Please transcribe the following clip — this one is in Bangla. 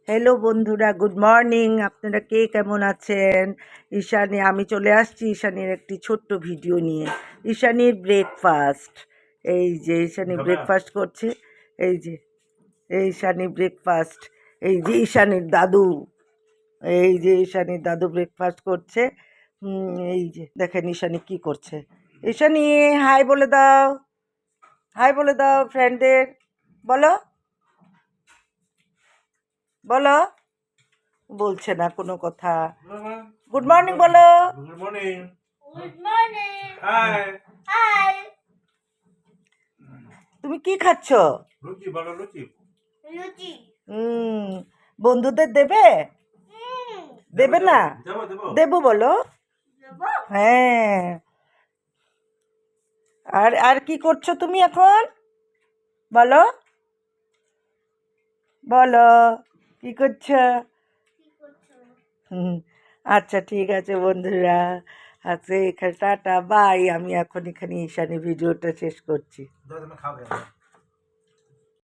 হ্যালো বন্ধুরা, গুড মর্নিং। আপনারা কে কেমন আছেন? ঈশানী, আমি চলে আসছি ঈশানীর একটি ছোট্ট ভিডিও নিয়ে। ঈশানীর ব্রেকফাস্ট, এই যে ঈশানী ব্রেকফাস্ট করছে। এই যে ঈশানী ব্রেকফাস্ট, এই যে ঈশানীর দাদু, এই যে ঈশানীর দাদু ব্রেকফাস্ট করছে। এই যে দেখেন ঈশানী কি করছে। ঈশানী, হাই বলে দাও, হাই বলে দাও ফ্রেন্ডদের, বলো বলো। বলছে না কোনো কথা। গুড মর্নিং বলো। Good morning. Good morning. Hi. Hi. তুমি কি খাচ্ছ? লুচি বলো, লুচি। লুচি। বন্ধুদের দেবে? দেবে না? দেবো দেবো। দেবো বলো। দেবো? হ্যাঁ। আর আর কি করছো তুমি এখন? বলো বলো, কি করছো? কি করছো? হুম, আচ্ছা ঠিক আছে বন্ধুরা, আচ্ছা এখানে টাটা বাই। আমি এখন এখানে ঈশানী ভিডিওটা শেষ করছি। দাও, তুমি খাবে।